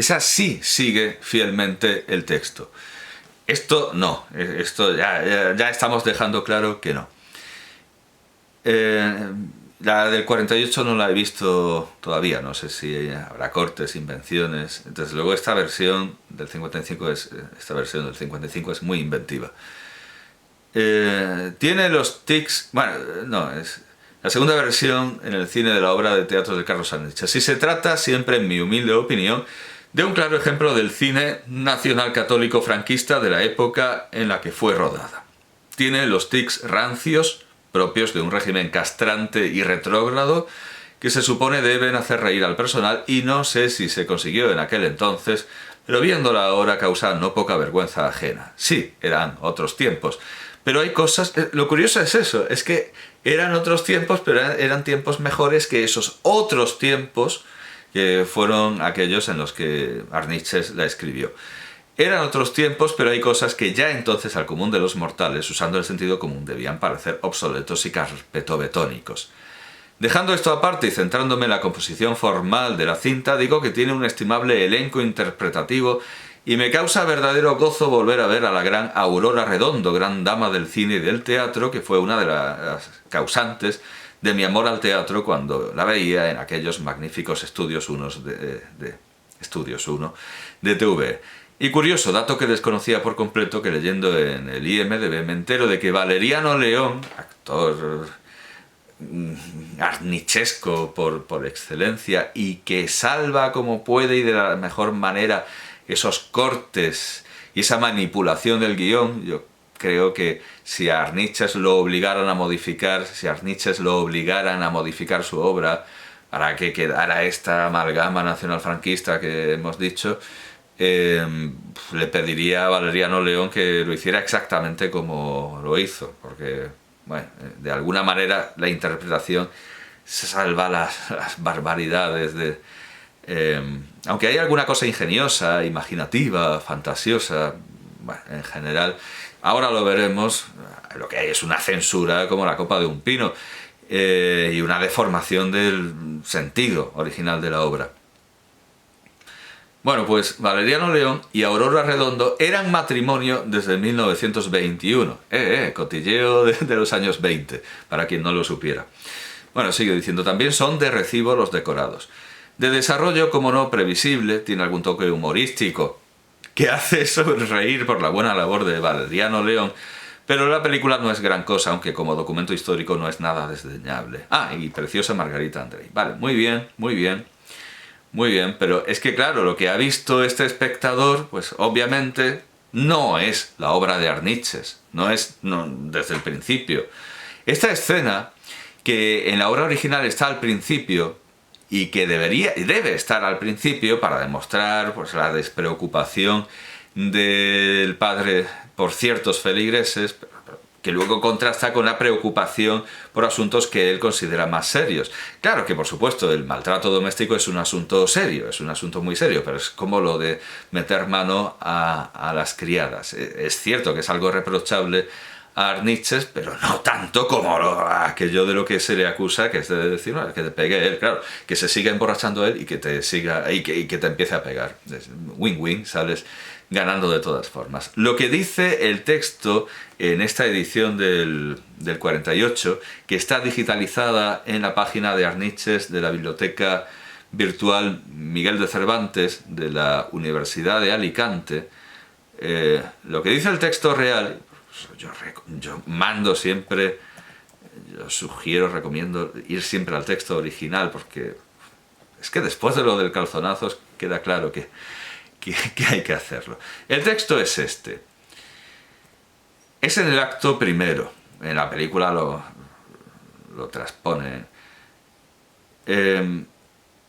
esa sí sigue fielmente el texto. Esto no, esto ya estamos dejando claro que no. La del 48 no la he visto todavía, no sé si habrá cortes, invenciones. Desde luego esta versión del 55 es muy inventiva. Tiene los tics... Bueno, no, es la segunda versión en el cine de la obra de teatro de Carlos Arniches. Y se trata, siempre en mi humilde opinión, de un claro ejemplo del cine nacional católico franquista de la época en la que fue rodada. Tiene los tics rancios, propios de un régimen castrante y retrógrado, que se supone deben hacer reír al personal, y no sé si se consiguió en aquel entonces, pero viéndola ahora causa no poca vergüenza ajena. Sí, eran otros tiempos, pero hay cosas... Lo curioso es eso, es que eran otros tiempos, pero eran tiempos mejores que esos otros tiempos que fueron aquellos en los que Arniches la escribió. Eran otros tiempos, pero hay cosas que ya entonces al común de los mortales, usando el sentido común, debían parecer obsoletos y carpetobetónicos. Dejando esto aparte y centrándome en la composición formal de la cinta, digo que tiene un estimable elenco interpretativo y me causa verdadero gozo volver a ver a la gran Aurora Redondo, gran dama del cine y del teatro, que fue una de las causantes de mi amor al teatro cuando la veía en aquellos magníficos Estudios 1 de TV. Y curioso, dato que desconocía por completo, que leyendo en el IMDb me entero de que Valeriano León, actor arnichesco por excelencia, y que salva como puede y de la mejor manera esos cortes y esa manipulación del guión. Yo creo que si a Arniches lo obligaran a modificar, su obra para que quedara esta amalgama nacional franquista que hemos dicho, le pediría a Valeriano León que lo hiciera exactamente como lo hizo, porque, bueno, de alguna manera la interpretación se salva las barbaridades de... aunque hay alguna cosa ingeniosa, imaginativa, fantasiosa, bueno, en general, ahora lo veremos, lo que hay es una censura como la copa de un pino, y una deformación del sentido original de la obra. Bueno, pues Valeriano León y Aurora Redondo eran matrimonio desde 1921. Cotilleo de los años 20, para quien no lo supiera. Bueno, sigue diciendo, también son de recibo los decorados. De desarrollo, como no, previsible, tiene algún toque humorístico, que hace sonreír por la buena labor de Valeriano León, pero la película no es gran cosa, aunque como documento histórico no es nada desdeñable. Ah, y preciosa Margarita Andrei. Vale, muy bien, muy bien. Muy bien, pero es que claro, lo que ha visto este espectador, pues obviamente no es la obra de Arniches, no desde el principio. Esta escena, que en la obra original está al principio, y que debe estar al principio para demostrar, pues, la despreocupación del padre por ciertos feligreses, que luego contrasta con la preocupación por asuntos que él considera más serios. Claro que, por supuesto, el maltrato doméstico es un asunto serio, es un asunto muy serio, pero es como lo de meter mano a las criadas. Es cierto que es algo reprochable a Arniches, pero no tanto como aquello de lo que se le acusa, que es de decir, no, que te pegue él, claro, que se siga emborrachando él y que te siga y que te empiece a pegar. Win-win, sales ganando de todas formas. Lo que dice el texto en esta edición del 48, que está digitalizada en la página de Arniches de la Biblioteca Virtual Miguel de Cervantes de la Universidad de Alicante, lo que dice el texto real, yo mando siempre, yo sugiero, recomiendo ir siempre al texto original, porque es que después de lo del calzonazos queda claro que hay que hacerlo. El texto es este. Es en el acto primero. En la película lo transpone.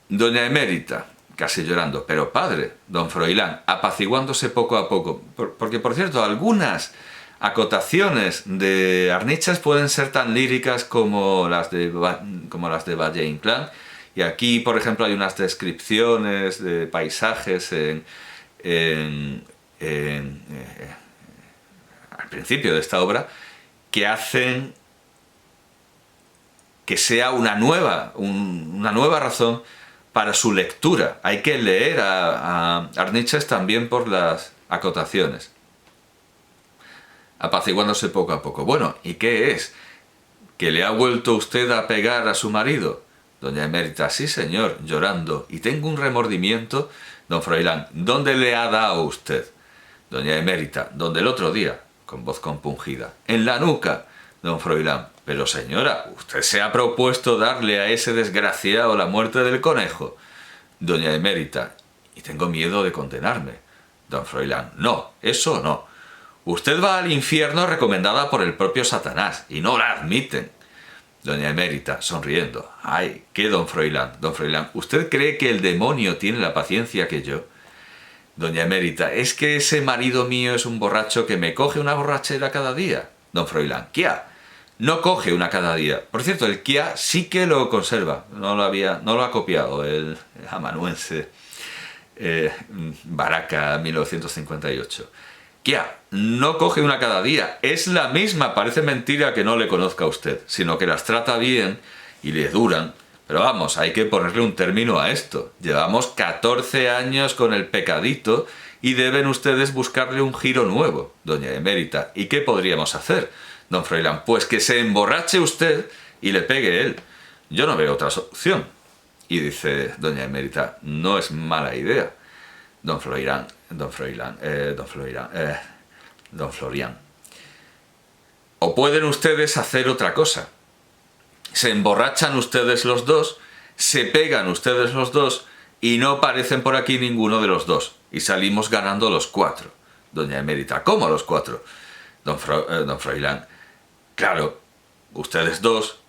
Doña Emérita, casi llorando, pero padre, don Froilán, apaciguándose poco a poco. Porque, por cierto, algunas acotaciones de Arniches pueden ser tan líricas como las de Valle Inclán. Y aquí, por ejemplo, hay unas descripciones de paisajes al principio de esta obra que hacen que sea una nueva razón para su lectura. Hay que leer a Arniches también por las acotaciones, apaciguándose poco a poco. Bueno, ¿y qué es? ¿Que le ha vuelto usted a pegar a su marido? Doña Emérita, sí señor, llorando, y tengo un remordimiento. Don Froilán, ¿dónde le ha dado usted? Doña Emérita, donde el otro día, con voz compungida. En la nuca. Don Froilán, pero señora, usted se ha propuesto darle a ese desgraciado la muerte del conejo. Doña Emérita, y tengo miedo de condenarme. Don Froilán, no, eso no. Usted va al infierno recomendada por el propio Satanás, y no la admiten. Doña Emérita, sonriendo. Ay, ¿qué, don Froilán? Don Froilán, ¿usted cree que el demonio tiene la paciencia que yo? Doña Emérita, es que ese marido mío es un borracho que me coge una borrachera cada día. Don Froilán, ¿qué? No coge una cada día. Por cierto, el Kia sí que lo conserva. No lo ha copiado el amanuense Baraca 1958. Kia no coge una cada día. Es la misma. Parece mentira que no le conozca a usted, sino que las trata bien y le duran. Pero vamos, hay que ponerle un término a esto. Llevamos 14 años con el pecadito y deben ustedes buscarle un giro nuevo, doña Emérita. ¿Y qué podríamos hacer? Don Froilán, pues que se emborrache usted y le pegue él. Yo no veo otra solución. Y dice doña Emérita, no es mala idea. Don Florian, o pueden ustedes hacer otra cosa. Se emborrachan ustedes los dos, se pegan ustedes los dos y no aparecen por aquí ninguno de los dos. Y salimos ganando los 4. Doña Emérita, ¿cómo los 4? Don Froilán, claro, ustedes 2,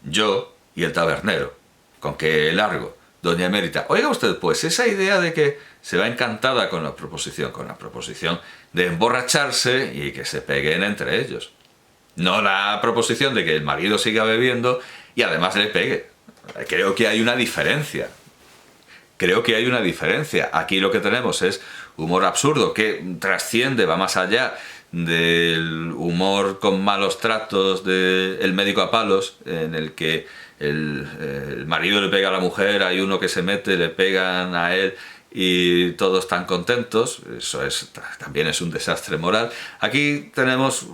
yo y el tabernero. ¿Con qué largo? Doña Emérita, oiga usted, pues esa idea de que se va encantada con la proposición de emborracharse y que se peguen entre ellos. No la proposición de que el marido siga bebiendo y además le pegue. Creo que hay una diferencia. Aquí lo que tenemos es humor absurdo que trasciende, va más allá del humor con malos tratos del médico a palos, en el que el marido le pega a la mujer, hay uno que se mete, le pegan a él y todos están contentos. Eso también es un desastre moral. Aquí tenemos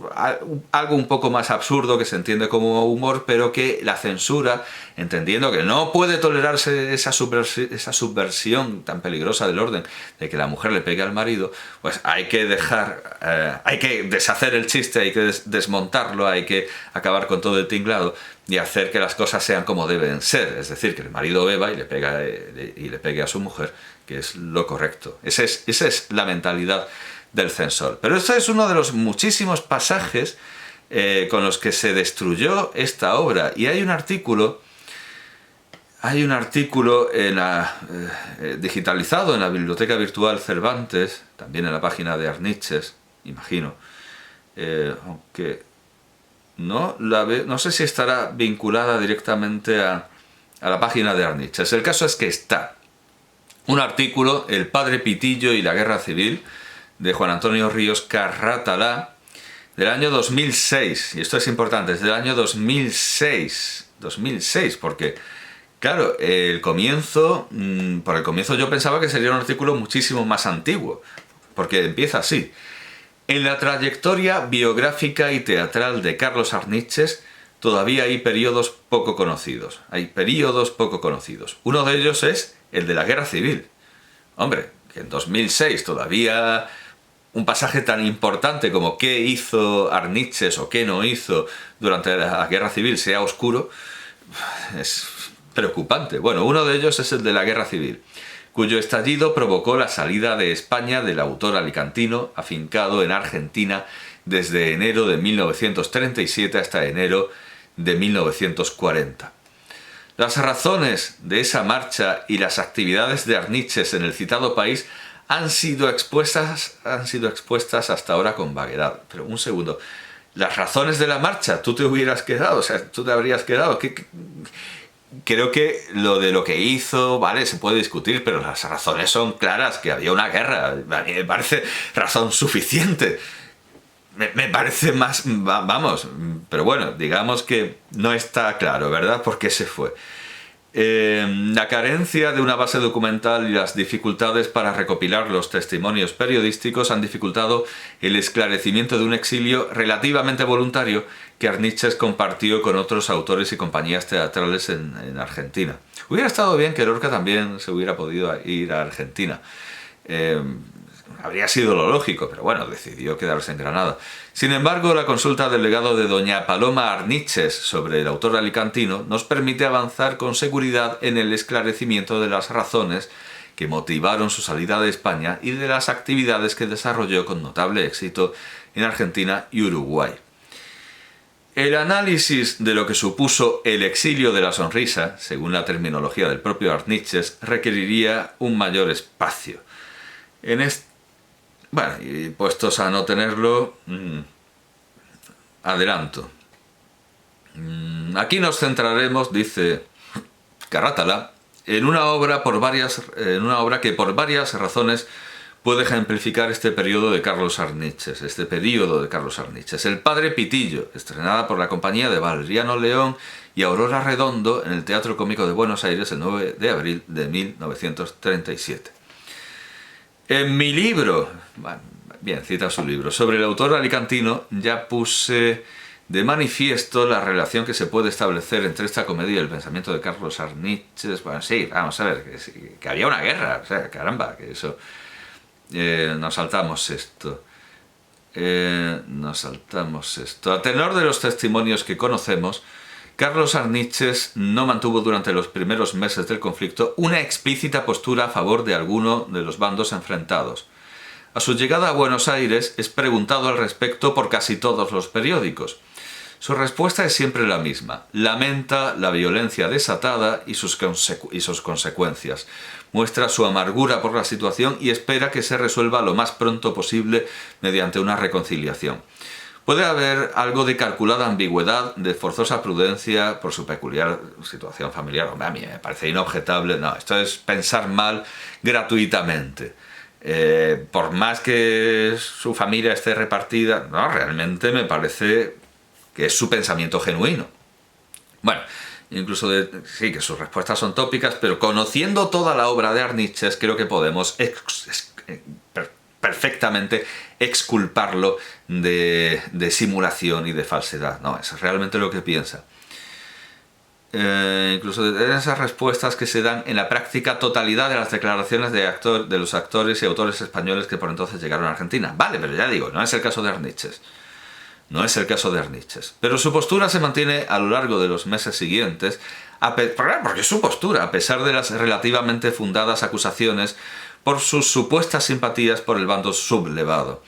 algo un poco más absurdo que se entiende como humor, pero que la censura, entendiendo que no puede tolerarse esa subversión tan peligrosa del orden de que la mujer le pegue al marido, pues hay que deshacer el chiste, hay que desmontarlo, hay que acabar con todo el tinglado y hacer que las cosas sean como deben ser, es decir, que el marido beba y le pegue a su mujer, que es lo correcto. Esa es la mentalidad del censor. Pero este es uno de los muchísimos pasajes con los que se destruyó esta obra. Y hay un artículo digitalizado en la Biblioteca Virtual Cervantes, también en la página de Arniches, imagino, aunque no sé si estará vinculada directamente a la página de Arniches. El caso es que está un artículo, El padre Pitillo y la guerra civil, de Juan Antonio Ríos Carratalá, del año 2006. Y esto es importante, es del año 2006, porque, claro, por el comienzo yo pensaba que sería un artículo muchísimo más antiguo, porque empieza así. En la trayectoria biográfica y teatral de Carlos Arniches todavía hay periodos poco conocidos. Uno de ellos es el de la guerra civil. Hombre, que en 2006 todavía un pasaje tan importante como qué hizo Arniches o qué no hizo durante la guerra civil sea oscuro, es preocupante. Bueno, uno de ellos es el de la guerra civil, cuyo estallido provocó la salida de España del autor alicantino, afincado en Argentina desde enero de 1937 hasta enero de 1940. Las razones de esa marcha y las actividades de Arniches en el citado país han sido expuestas hasta ahora con vaguedad. Pero un segundo, las razones de la marcha, tú te habrías quedado. Creo que lo que hizo, vale, se puede discutir, pero las razones son claras, que había una guerra. A mí me parece razón suficiente. Me parece más, vamos, pero bueno, digamos que no está claro, ¿verdad?, por qué se fue. La carencia de una base documental y las dificultades para recopilar los testimonios periodísticos han dificultado el esclarecimiento de un exilio relativamente voluntario que Arniches compartió con otros autores y compañías teatrales en Argentina. Hubiera estado bien que Lorca también se hubiera podido ir a Argentina. Habría sido lo lógico, pero bueno, decidió quedarse en Granada. Sin embargo, la consulta del legado de doña Paloma Arniches sobre el autor alicantino nos permite avanzar con seguridad en el esclarecimiento de las razones que motivaron su salida de España y de las actividades que desarrolló con notable éxito en Argentina y Uruguay. El análisis de lo que supuso el exilio de la sonrisa, según la terminología del propio Arniches, requeriría un mayor espacio. Bueno, y puestos a no tenerlo, adelanto. Aquí nos centraremos, dice Carrátala, en una obra que por varias razones puede ejemplificar este periodo de Carlos Arniches, El Padre Pitillo, estrenada por la compañía de Valeriano León y Aurora Redondo en el Teatro Cómico de Buenos Aires el 9 de abril de 1937. En mi libro, bien, cita su libro, sobre el autor alicantino, ya puse de manifiesto la relación que se puede establecer entre esta comedia y el pensamiento de Carlos Arniches. Bueno, sí, vamos a ver, que había una guerra, o sea, caramba, que eso... nos saltamos esto. A tenor de los testimonios que conocemos, Carlos Arniches no mantuvo durante los primeros meses del conflicto una explícita postura a favor de alguno de los bandos enfrentados. A su llegada a Buenos Aires es preguntado al respecto por casi todos los periódicos. Su respuesta es siempre la misma: lamenta la violencia desatada y sus consecuencias. Muestra su amargura por la situación y espera que se resuelva lo más pronto posible mediante una reconciliación. Puede haber algo de calculada ambigüedad, de forzosa prudencia por su peculiar situación familiar. Hombre, a mí me parece inobjetable. No, esto es pensar mal gratuitamente. Por más que su familia esté repartida, no, realmente me parece que es su pensamiento genuino. Bueno, incluso sí, que sus respuestas son tópicas, pero conociendo toda la obra de Arniches, creo que podemos perfectamente exculparlo de simulación y de falsedad. No, es realmente lo que piensa. Incluso en esas respuestas que se dan en la práctica totalidad de las declaraciones de los actores y autores españoles que por entonces llegaron a Argentina. Vale, pero ya digo, no es el caso de Arniches. Pero su postura se mantiene a lo largo de los meses siguientes, porque es su postura, a pesar de las relativamente fundadas acusaciones por sus supuestas simpatías por el bando sublevado.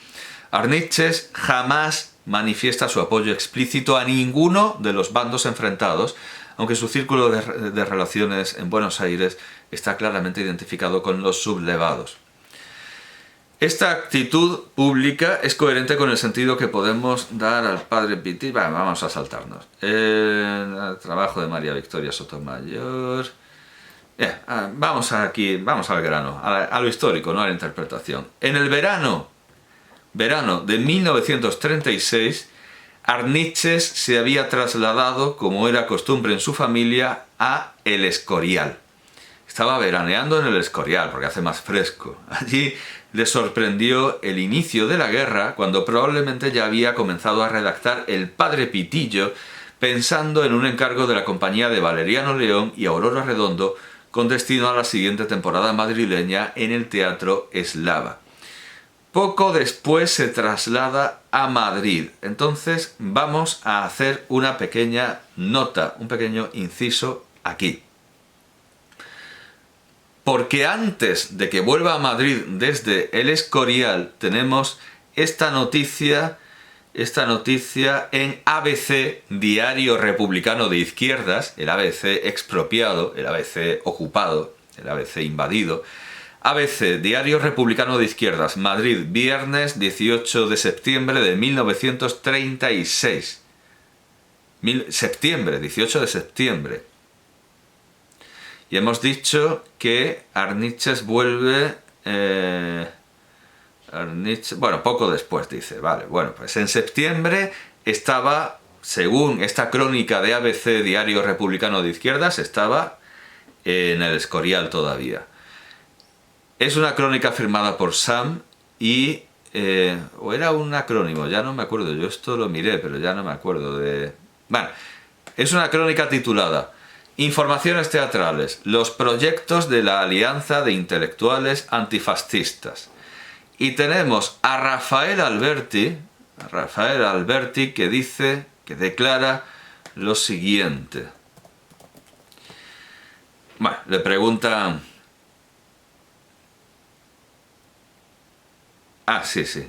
Arniches jamás manifiesta su apoyo explícito a ninguno de los bandos enfrentados, aunque su círculo de relaciones en Buenos Aires está claramente identificado con los sublevados. Esta actitud pública es coherente con el sentido que podemos dar al padre Pitillo. Vamos a saltarnos. El trabajo de María Victoria Sotomayor. Vamos al grano, a lo histórico, no a la interpretación. En el verano de 1936, Arniches se había trasladado, como era costumbre en su familia, a El Escorial. Estaba veraneando en El Escorial, porque hace más fresco. Allí le sorprendió el inicio de la guerra, cuando probablemente ya había comenzado a redactar El Padre Pitillo, pensando en un encargo de la compañía de Valeriano León y Aurora Redondo, con destino a la siguiente temporada madrileña en el Teatro Eslava. Poco después se traslada a Madrid. Entonces vamos a hacer una pequeña nota, un pequeño inciso aquí. Porque antes de que vuelva a Madrid desde El Escorial, tenemos esta noticia en ABC, Diario Republicano de Izquierdas, el ABC expropiado, el ABC ocupado, el ABC invadido. ABC, Diario Republicano de Izquierdas, Madrid, viernes 18 de septiembre de 1936. 18 de septiembre. Y hemos dicho que Arniches vuelve... bueno, poco después dice, vale, bueno, pues en septiembre estaba, según esta crónica de ABC, Diario Republicano de Izquierdas, estaba en el Escorial todavía. Es una crónica firmada por Sam y... o era un acrónimo, ya no me acuerdo, yo esto lo miré, pero ya no me acuerdo de... Bueno, es una crónica titulada Informaciones teatrales, los proyectos de la Alianza de Intelectuales Antifascistas. Y tenemos a Rafael Alberti que dice, que declara lo siguiente. Bueno, le preguntan...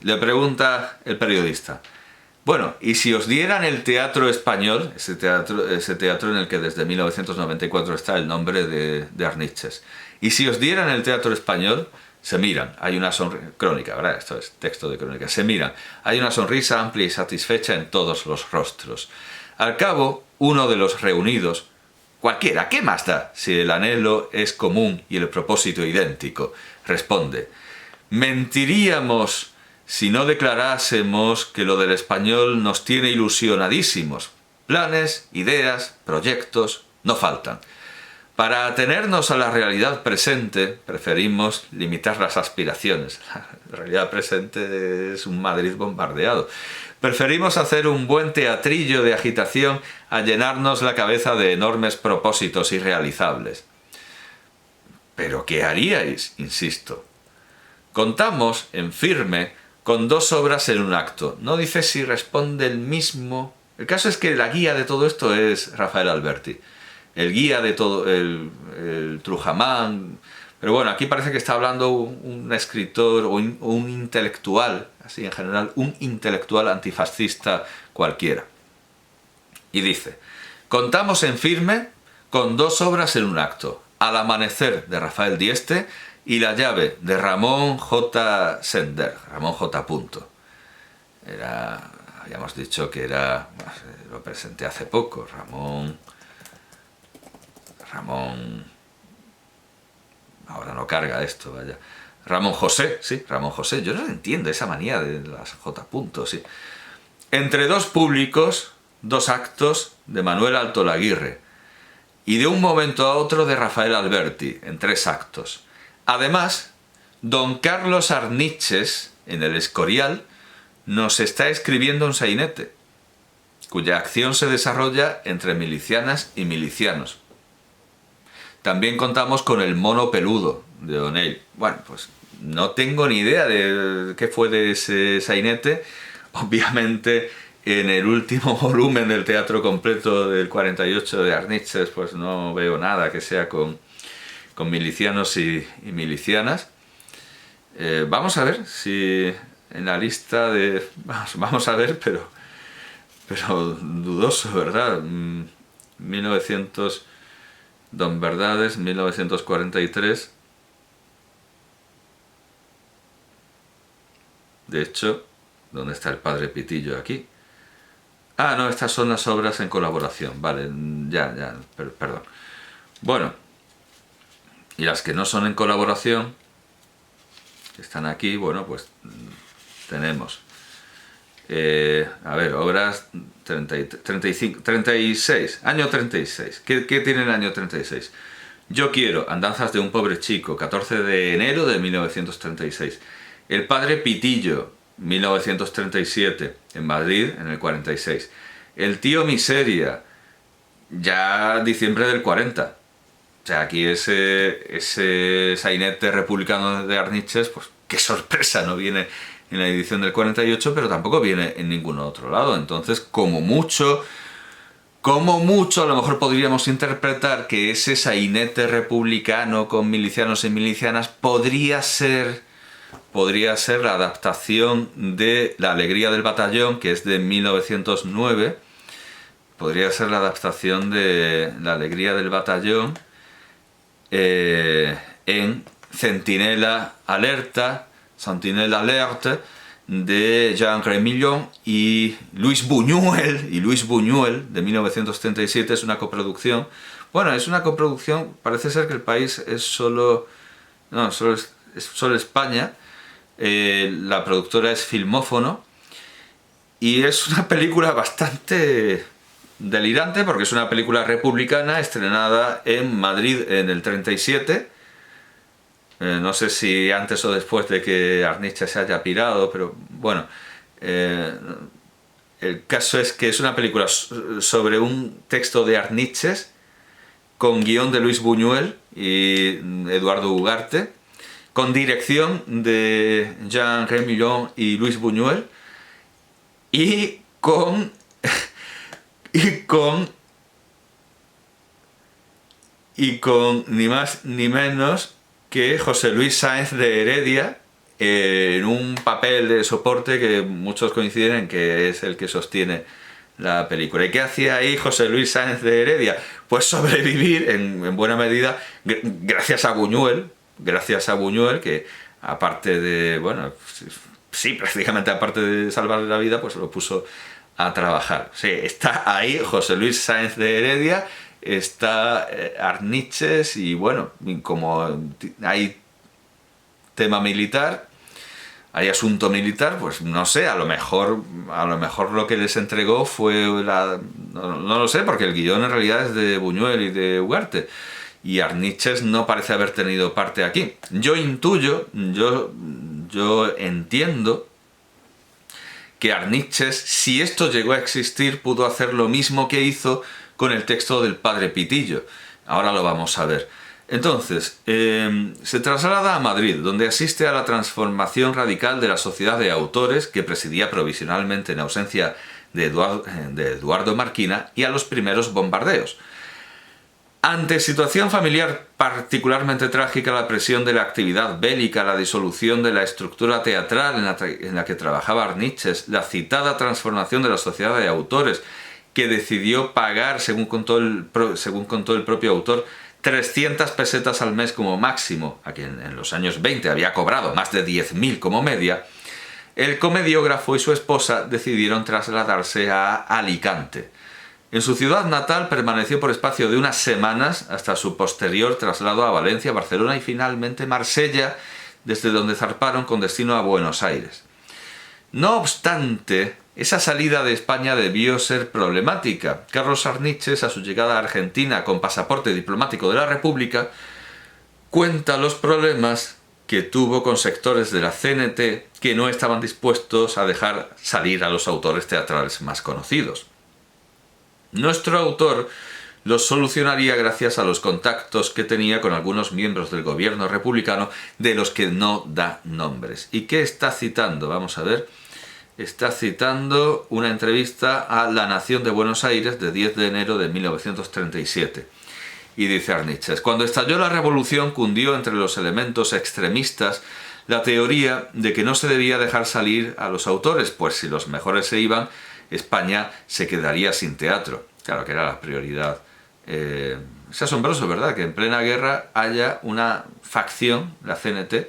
le pregunta el periodista. Bueno, ¿y si os dieran el teatro español, ese teatro en el que desde 1994 está el nombre de Arniches, y si os dieran el teatro español, se miran, hay una sonrisa, crónica, ¿verdad? Esto es texto de crónica, se miran, hay una sonrisa amplia y satisfecha en todos los rostros. Al cabo, uno de los reunidos, cualquiera, ¿qué más da si el anhelo es común y el propósito idéntico?, responde: mentiríamos si no declarásemos que lo del español nos tiene ilusionadísimos. Planes, ideas, proyectos, no faltan. Para atenernos a la realidad presente, preferimos limitar las aspiraciones. La realidad presente es un Madrid bombardeado. Preferimos hacer un buen teatrillo de agitación a llenarnos la cabeza de enormes propósitos irrealizables. ¿Pero qué haríais? Insisto. Contamos, en firme, con 2 obras en un acto. No dice si responde el mismo... El caso es que la guía de todo esto es Rafael Alberti. El guía de todo, el Trujamán... Pero bueno, aquí parece que está hablando un escritor o un intelectual, así en general, un intelectual antifascista cualquiera. Y dice: contamos en firme con 2 obras en un acto. Al amanecer, de Rafael Dieste, y La llave, de Ramón J. Sender, Ramón J. Habíamos dicho que era, lo presenté hace poco, Ramón, ahora no carga esto, vaya, Ramón José, sí, Ramón José, yo no entiendo esa manía de las J. sí. Entre 2 públicos, 2 actos de Manuel Altolaguirre, y de un momento a otro de Rafael Alberti, en 3 actos. Además, don Carlos Arniches, en el Escorial, nos está escribiendo un sainete, cuya acción se desarrolla entre milicianas y milicianos. También contamos con El mono peludo, de O'Neill. Bueno, pues no tengo ni idea de qué fue de ese sainete. Obviamente, en el último volumen del Teatro Completo del 48 de Arniches, pues no veo nada que sea con milicianos y milicianas. Vamos a ver si en la lista de... Vamos a ver, pero dudoso, ¿verdad? 1900... Don Verdades, 1943. De hecho, ¿dónde está el padre Pitillo aquí? Ah, no, estas son las obras en colaboración. Vale, ya, perdón. Bueno, y las que no son en colaboración, que están aquí, bueno, pues tenemos, a ver, obras 36, año 36. ¿Qué tiene el año 36? Yo quiero, Andanzas de un pobre chico, 14 de enero de 1936. El padre Pitillo, 1937, en Madrid, en el 46. El tío Miseria, ya diciembre del 40. O sea, aquí ese sainete republicano de Arniches, pues qué sorpresa, no viene en la edición del 48, pero tampoco viene en ningún otro lado. Entonces, como mucho, a lo mejor podríamos interpretar que ese sainete republicano con milicianos y milicianas podría ser la adaptación de La alegría del batallón, que es de 1909. Podría ser la adaptación de La alegría del batallón en Centinela Alerta, Sentinelle Alerte, de Jean Grémillon y Luis Buñuel, de 1937. Es una coproducción. Bueno, es una coproducción, parece ser que el país es solo España. La productora es Filmófono, y es una película bastante delirante porque es una película republicana estrenada en Madrid en el 37. No sé si antes o después de que Arniches se haya pirado, pero bueno, el caso es que es una película sobre un texto de Arniches con guión de Luis Buñuel y Eduardo Ugarte, con dirección de Jean Rémillon y Luis Buñuel, y con ni más ni menos que José Luis Sáenz de Heredia, en un papel de soporte que muchos coinciden en que es el que sostiene la película. ¿Y qué hacía ahí José Luis Sáenz de Heredia? Pues sobrevivir en buena medida gracias a Buñuel, que aparte de, bueno, sí, prácticamente aparte de salvarle la vida, pues lo puso a trabajar. Sí, está ahí José Luis Sáenz de Heredia, está Arniches, y bueno, como hay tema militar, hay asunto militar, pues no sé, a lo mejor lo que les entregó fue no lo sé, porque el guión en realidad es de Buñuel y de Ugarte, y Arniches no parece haber tenido parte aquí. Yo intuyo, yo entiendo que Arniches, si esto llegó a existir, pudo hacer lo mismo que hizo con el texto del Padre Pitillo. Ahora lo vamos a ver. Entonces, se traslada a Madrid, donde asiste a la transformación radical de la Sociedad de Autores, que presidía provisionalmente en ausencia de Eduardo Marquina, y a los primeros bombardeos. Ante situación familiar particularmente trágica, la presión de la actividad bélica, la disolución de la estructura teatral en la que trabajaba Arniches, la citada transformación de la Sociedad de Autores, que decidió pagar, según contó el propio autor, 300 pesetas al mes como máximo, a quien en los años 20 había cobrado más de 10.000 como media, el comediógrafo y su esposa decidieron trasladarse a Alicante. En su ciudad natal permaneció por espacio de unas semanas hasta su posterior traslado a Valencia, Barcelona y finalmente Marsella, desde donde zarparon con destino a Buenos Aires. No obstante, esa salida de España debió ser problemática. Carlos Arniches, a su llegada a Argentina con pasaporte diplomático de la República, cuenta los problemas que tuvo con sectores de la CNT que no estaban dispuestos a dejar salir a los autores teatrales más conocidos. Nuestro autor los solucionaría gracias a los contactos que tenía con algunos miembros del gobierno republicano, de los que no da nombres. ¿Y qué está citando? Vamos a ver. Está citando una entrevista a La Nación de Buenos Aires de 10 de enero de 1937. Y dice Arniches: cuando estalló la revolución, cundió entre los elementos extremistas la teoría de que no se debía dejar salir a los autores, pues si los mejores se iban, España se quedaría sin teatro. Claro que era la prioridad. Es asombroso, ¿verdad?, que en plena guerra haya una facción, la CNT,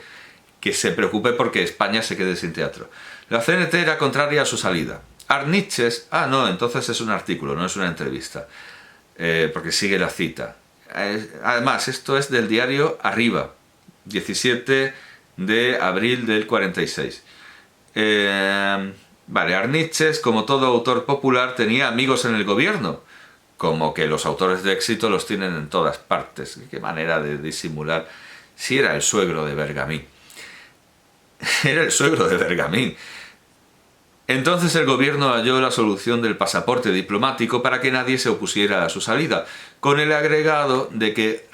que se preocupe porque España se quede sin teatro. La CNT era contraria a su salida. Arniches... no, entonces es un artículo, no es una entrevista, porque sigue la cita. Además, esto es del diario Arriba, 17 de abril del 46. Vale, Arniches, como todo autor popular, tenía amigos en el gobierno, como que los autores de éxito los tienen en todas partes. Qué manera de disimular. Si era el suegro de Bergamín. Era el suegro de Bergamín. Entonces el gobierno halló la solución del pasaporte diplomático para que nadie se opusiera a su salida, con el agregado de que,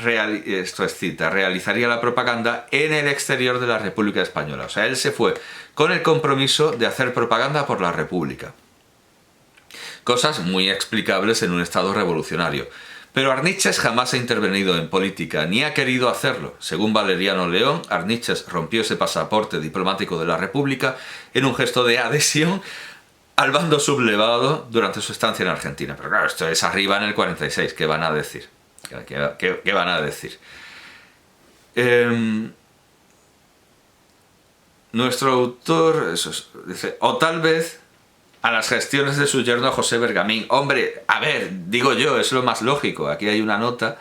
esto es cita, realizaría la propaganda en el exterior de la República Española. O sea, él se fue con el compromiso de hacer propaganda por la República. Cosas muy explicables en un Estado revolucionario. Pero Arniches jamás ha intervenido en política, ni ha querido hacerlo. Según Valeriano León, Arniches rompió ese pasaporte diplomático de la República en un gesto de adhesión al bando sublevado durante su estancia en Argentina. Pero claro, esto es Arriba en el 46, ¿qué van a decir? ¿Qué van a decir? Nuestro autor dice, o tal vez a las gestiones de su yerno José Bergamín. Hombre, a ver, digo yo, es lo más lógico. Aquí hay una nota.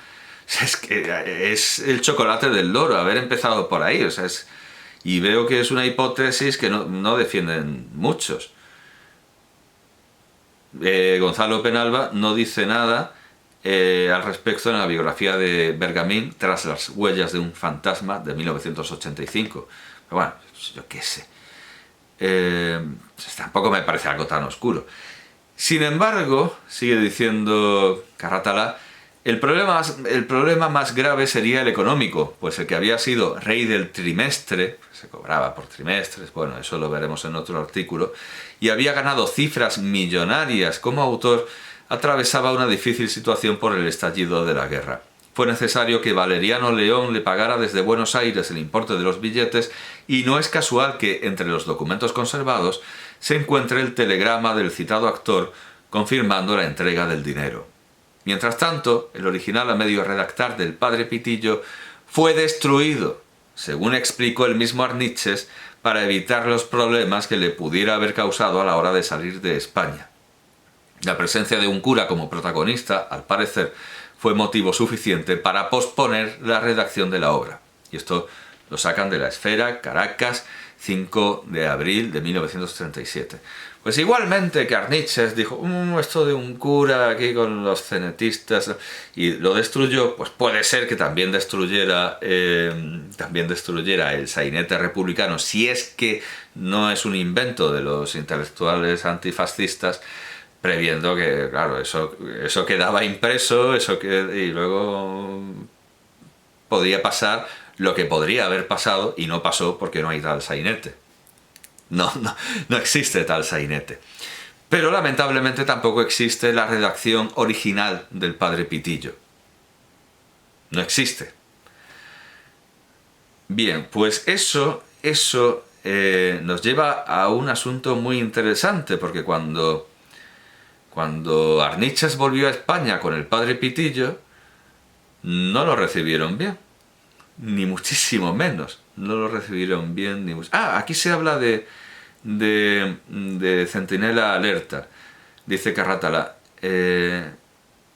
Es que es el chocolate del loro, haber empezado por ahí. O sea, y veo que es una hipótesis que no defienden muchos. Gonzalo Penalba no dice nada al respecto en la biografía de Bergamín, Tras las huellas de un fantasma, de 1985. Pero bueno, yo qué sé. Tampoco me parece algo tan oscuro. Sin embargo, sigue diciendo Carratalá, el problema más grave sería el económico, pues el que había sido rey del trimestre, se cobraba por trimestres, bueno, eso lo veremos en otro artículo, y había ganado cifras millonarias como autor, atravesaba una difícil situación por el estallido de la guerra. Fue necesario que Valeriano León le pagara desde Buenos Aires el importe de los billetes, y no es casual que, entre los documentos conservados, se encuentre el telegrama del citado actor confirmando la entrega del dinero. Mientras tanto, el original a medio redactar del padre Pitillo fue destruido, según explicó el mismo Arniches, para evitar los problemas que le pudiera haber causado a la hora de salir de España. La presencia de un cura como protagonista, al parecer, fue motivo suficiente para posponer la redacción de la obra. Y esto lo sacan de La Esfera, Caracas, 5 de abril de 1937. Pues igualmente que Arniches dijo, esto de un cura aquí con los cenetistas, y lo destruyó, pues puede ser que también destruyera el sainete republicano, si es que no es un invento de los intelectuales antifascistas, previendo que, claro, eso quedaba impreso, y luego podría pasar lo que podría haber pasado, y no pasó porque no hay tal sainete. No existe tal sainete. Pero lamentablemente tampoco existe la redacción original del padre Pitillo. No existe. Bien, pues eso nos lleva a un asunto muy interesante, porque cuando Arniches volvió a España con el padre Pitillo, no lo recibieron bien. Ni muchísimo menos. No lo recibieron bien ni aquí se habla de Centinela Alerta. Dice Carratalá, el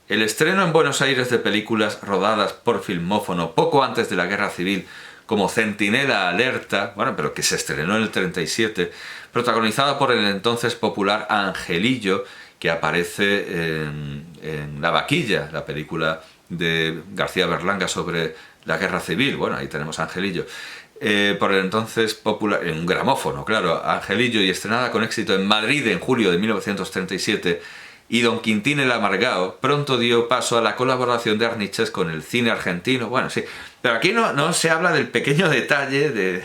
estreno en Buenos Aires de películas rodadas por Filmófono poco antes de la Guerra Civil, como Centinela Alerta, bueno, pero que se estrenó en el 37, protagonizada por el entonces popular Angelillo, que aparece en La Vaquilla, la película de García Berlanga sobre la Guerra Civil. Bueno, ahí tenemos a Angelillo. Por el entonces popular, en un gramófono, claro, Angelillo, y estrenada con éxito en Madrid en julio de 1937, y Don Quintín el Amargao pronto dio paso a la colaboración de Arniches con el cine argentino. Bueno, sí, pero aquí no se habla del pequeño detalle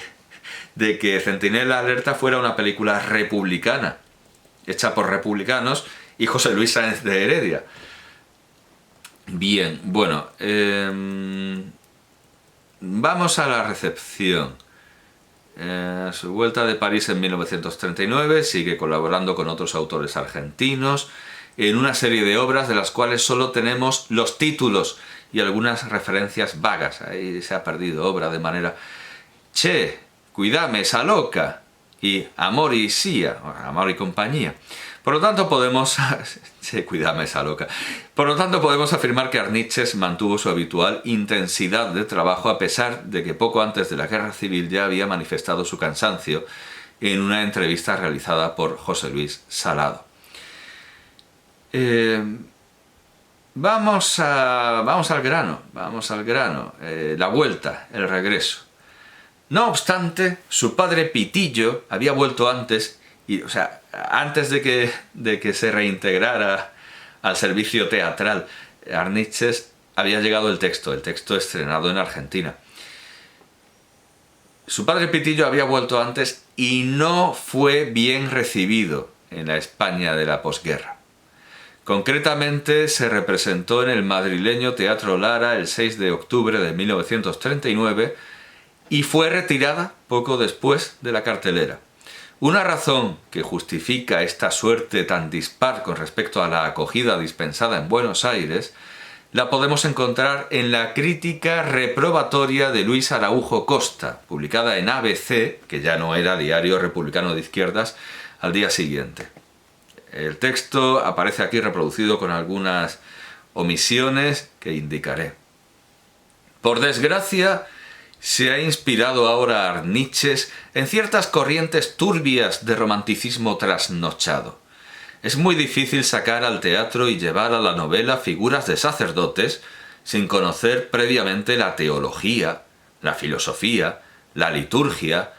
de que Centinela Alerta fuera una película republicana, hecha por republicanos, y José Luis Sáenz de Heredia. Bien, bueno, vamos a la recepción. A su vuelta de París en 1939 sigue colaborando con otros autores argentinos en una serie de obras de las cuales solo tenemos los títulos y algunas referencias vagas. Ahí se ha perdido obra de manera Che, cuidame, esa loca, y Amor y Sia, Amor y compañía. Por lo tanto podemos cuidame esa loca. Por lo tanto podemos afirmar que Arniches mantuvo su habitual intensidad de trabajo, a pesar de que poco antes de la Guerra Civil ya había manifestado su cansancio en una entrevista realizada por José Luis Salado. Vamos al grano, la vuelta, el regreso. No obstante, su padre Pitillo había vuelto antes, antes de que se reintegrara al servicio teatral. Arniches había llegado el texto estrenado en Argentina. Su padre Pitillo había vuelto antes y no fue bien recibido en la España de la posguerra. Concretamente se representó en el madrileño Teatro Lara el 6 de octubre de 1939 y fue retirada poco después de la cartelera. Una razón que justifica esta suerte tan dispar con respecto a la acogida dispensada en Buenos Aires la podemos encontrar en la crítica reprobatoria de Luis Araujo Costa, publicada en ABC, que ya no era Diario Republicano de Izquierdas, al día siguiente. El texto aparece aquí reproducido con algunas omisiones que indicaré. Por desgracia, se ha inspirado ahora Arniches en ciertas corrientes turbias de romanticismo trasnochado. Es muy difícil sacar al teatro y llevar a la novela figuras de sacerdotes sin conocer previamente la teología, la filosofía, la liturgia,